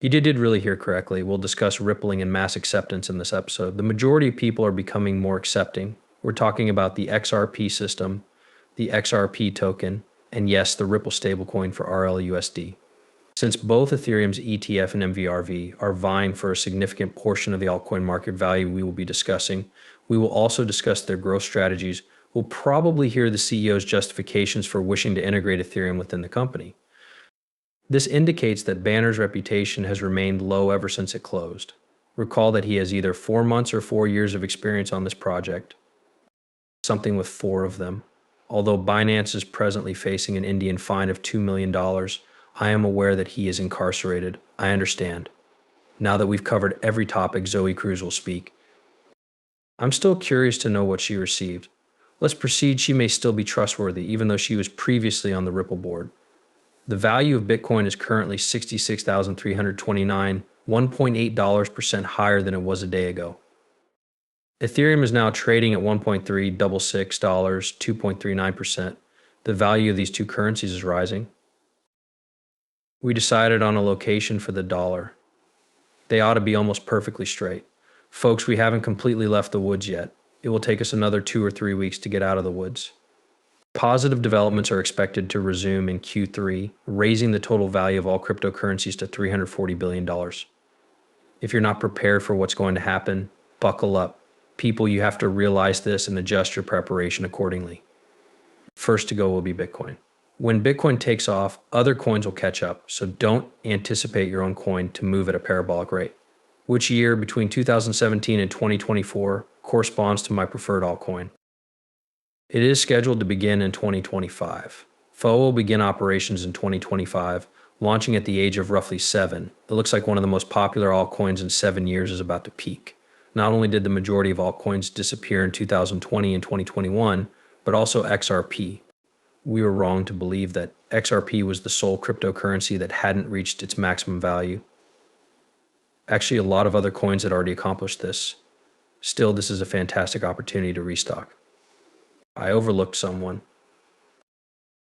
You did really hear correctly. We'll discuss rippling and mass acceptance in this episode. The majority of people are becoming more accepting. We're talking about the XRP system, the XRP token, and yes, the Ripple stablecoin for RLUSD. Since both Ethereum's ETF and MVRV are vying for a significant portion of the altcoin market value we will be discussing, we will also discuss their growth strategies. We'll probably hear the CEO's justifications for wishing to integrate Ethereum within the company. This indicates that Banner's reputation has remained low ever since it closed. Recall that he has either 4 months or 4 years of experience on this project, something with 4 of them. Although Binance is presently facing an Indian fine of $2 million, I am aware that he is incarcerated. I understand. Now that we've covered every topic, Zoe Cruz will speak. I'm still curious to know what she received. Let's proceed. She may still be trustworthy, even though she was previously on the Ripple board. The value of Bitcoin is currently $66,329, $1.8% higher than it was a day ago. Ethereum is now trading at $1.366, 2.39%. The value of these two currencies is rising. We decided on a location for the dollar. They ought to be almost perfectly straight. Folks, we haven't completely left the woods yet. It will take us another 2 or 3 weeks to get out of the woods. Positive developments are expected to resume in Q3, raising the total value of all cryptocurrencies to $340 billion. If you're not prepared for what's going to happen, buckle up. People, you have to realize this and adjust your preparation accordingly. First to go will be Bitcoin. When Bitcoin takes off, other coins will catch up, so don't anticipate your own coin to move at a parabolic rate. Which year between 2017 and 2024 corresponds to my preferred altcoin? It is scheduled to begin in 2025. FO will begin operations in 2025, launching at the age of roughly 7. It looks like one of the most popular altcoins in 7 years is about to peak. Not only did the majority of altcoins disappear in 2020 and 2021, but also XRP. We were wrong to believe that XRP was the sole cryptocurrency that hadn't reached its maximum value. Actually, a lot of other coins had already accomplished this. Still, this is a fantastic opportunity to restock. I overlooked someone.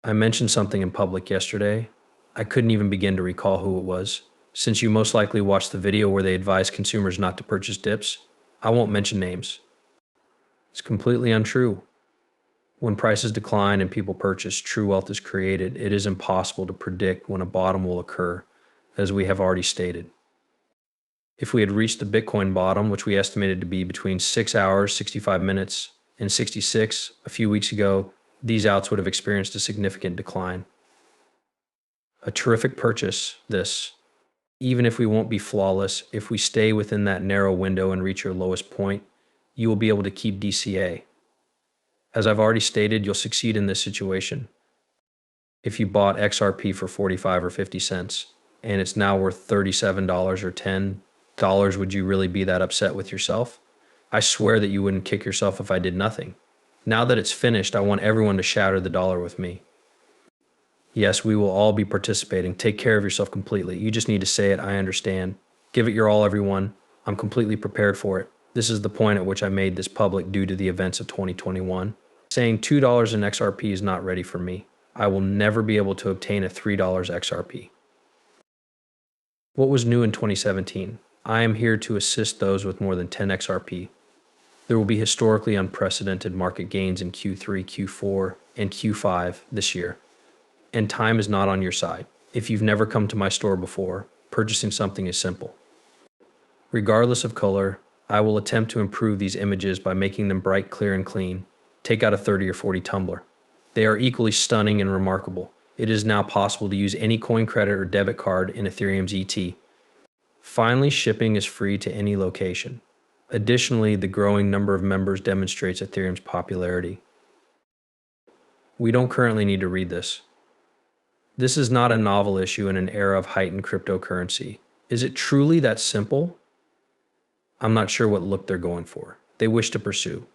I mentioned something in public yesterday. I couldn't even begin to recall who it was. Since you most likely watched the video where they advised consumers not to purchase dips, I won't mention names. It's completely untrue. When prices decline and people purchase, true wealth is created. It is impossible to predict when a bottom will occur, as we have already stated. If we had reached the Bitcoin bottom, which we estimated to be between 6 hours, 65 minutes, and 66 a few weeks ago, these outs would have experienced a significant decline. A terrific purchase, this. Even if we won't be flawless, if we stay within that narrow window and reach your lowest point, you will be able to keep DCA. As I've already stated, you'll succeed in this situation. If you bought XRP for 45 or 50 cents, and it's now worth $37 or $10, would you really be that upset with yourself? I swear that you wouldn't kick yourself if I did nothing. Now that it's finished, I want everyone to shatter the dollar with me. Yes, we will all be participating. Take care of yourself completely. You just need to say it, I understand. Give it your all, everyone. I'm completely prepared for it. This is the point at which I made this public due to the events of 2021. Saying $2 in XRP is not ready for me. I will never be able to obtain a $3 XRP. What was new in 2017? I am here to assist those with more than 10 XRP. There will be historically unprecedented market gains in Q3, Q4, and Q5 this year. And time is not on your side. If you've never come to my store before, purchasing something is simple. Regardless of color, I will attempt to improve these images by making them bright, clear, and clean. Take out a 30 or 40 tumbler. They are equally stunning and remarkable. It is now possible to use any coin credit or debit card in Ethereum's ET. Finally, shipping is free to any location. Additionally, the growing number of members demonstrates Ethereum's popularity. We don't currently need to read this. This is not a novel issue in an era of heightened cryptocurrency. Is it truly that simple? I'm not sure what look they're going for. They wish to pursue.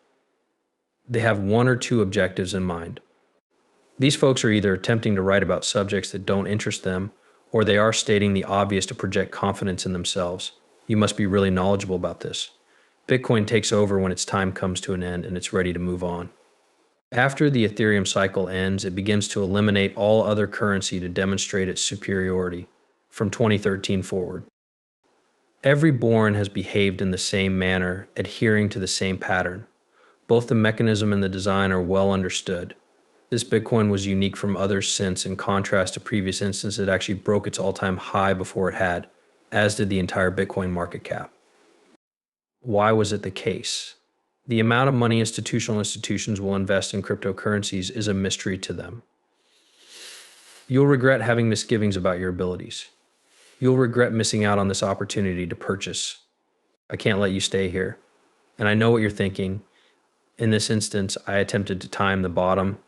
They have 1 or 2 objectives in mind. These folks are either attempting to write about subjects that don't interest them, or they are stating the obvious to project confidence in themselves. You must be really knowledgeable about this. Bitcoin takes over when its time comes to an end and it's ready to move on. After the Ethereum cycle ends, it begins to eliminate all other currency to demonstrate its superiority from 2013 forward. Every born has behaved in the same manner, adhering to the same pattern. Both the mechanism and the design are well understood. This Bitcoin was unique from others since, in contrast to previous instances, it actually broke its all-time high before it had, as did the entire Bitcoin market cap. Why was it the case? The amount of money institutional institutions will invest in cryptocurrencies is a mystery to them. You'll regret having misgivings about your abilities. You'll regret missing out on this opportunity to purchase. I can't let you stay here. And I know what you're thinking. In this instance, I attempted to time the bottom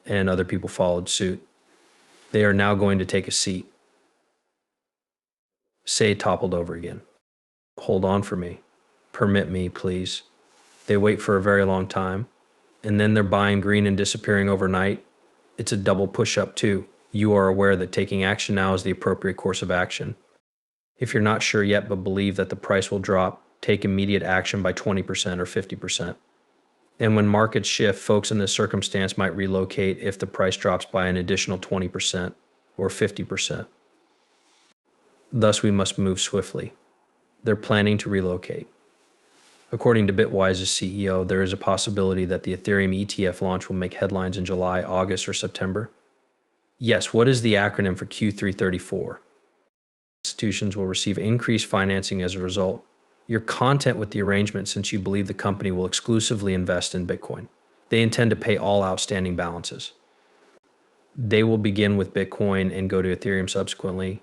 and other people followed suit. They are now going to take a seat. Say toppled over again. Hold on for me. Permit me, please. They wait for a very long time, and then they're buying green and disappearing overnight. It's a double push-up too. You are aware that taking action now is the appropriate course of action. If you're not sure yet but believe that the price will drop, take immediate action by 20% or 50%. And when markets shift, folks in this circumstance might relocate if the price drops by an additional 20% or 50%. Thus, we must move swiftly. They're planning to relocate. According to Bitwise's CEO, there is a possibility that the Ethereum ETF launch will make headlines in July, August, or September. Yes, what is the acronym for Q334? Institutions will receive increased financing as a result. You're content with the arrangement since you believe the company will exclusively invest in Bitcoin. They intend to pay all outstanding balances. They will begin with Bitcoin and go to Ethereum subsequently.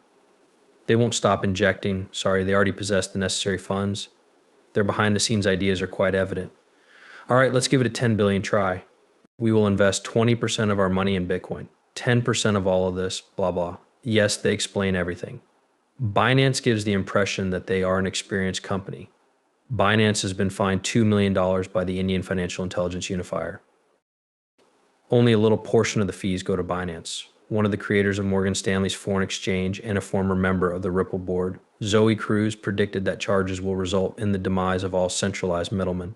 They won't stop injecting. They already possess the necessary funds. Their behind-the-scenes ideas are quite evident. All right, let's give it a 10 billion try. We will invest 20% of our money in Bitcoin. 10% of all of this, blah, blah. Yes, they explain everything. Binance gives the impression that they are an experienced company. Binance has been fined $2 million by the Indian Financial Intelligence Unifier. Only a little portion of the fees go to Binance. One of the creators of Morgan Stanley's foreign exchange and a former member of the Ripple board, Zoe Cruz, predicted that charges will result in the demise of all centralized middlemen.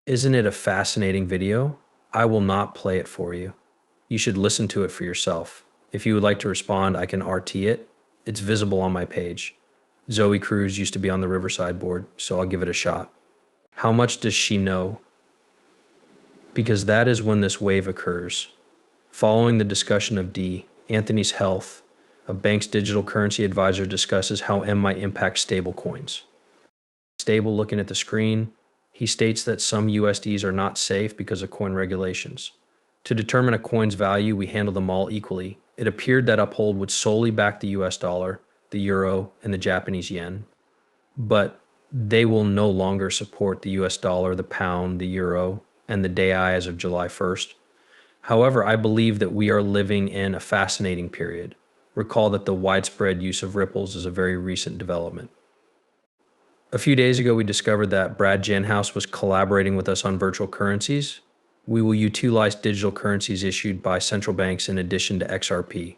Isn't it a fascinating video? I will not play it for you. You should listen to it for yourself. If you would like to respond, I can RT it. It's visible on my page. Zoe Cruz used to be on the Riverside board, so I'll give it a shot. How much does she know? Because that is when this wave occurs. Following the discussion of D, Anthony's health, a bank's digital currency advisor discusses how M might impact stablecoins. Stable looking at the screen, he states that some USDs are not safe because of coin regulations. To determine a coin's value, we handle them all equally. It appeared that Uphold would solely back the US dollar, the euro, and the Japanese yen. But they will no longer support the US dollar, the pound, the euro, and the DAI as of July 1st. However, I believe that we are living in a fascinating period. Recall that the widespread use of ripples is a very recent development. A few days ago, we discovered that Brad Jenhouse was collaborating with us on virtual currencies. We will utilize digital currencies issued by central banks in addition to XRP.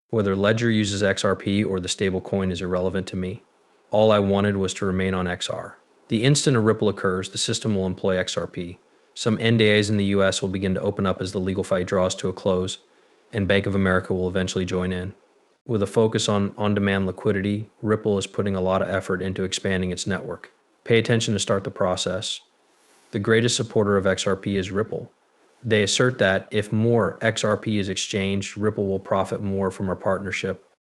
Whether Ledger uses XRP or the stablecoin is irrelevant to me. All I wanted was to remain on XR. The instant a ripple occurs, the system will employ XRP. Some NDAs in the US will begin to open up as the legal fight draws to a close, and Bank of America will eventually join in. With a focus on on-demand liquidity, Ripple is putting a lot of effort into expanding its network. Pay attention to start the process. The greatest supporter of XRP is Ripple. They assert that if more XRP is exchanged, Ripple will profit more from our partnership.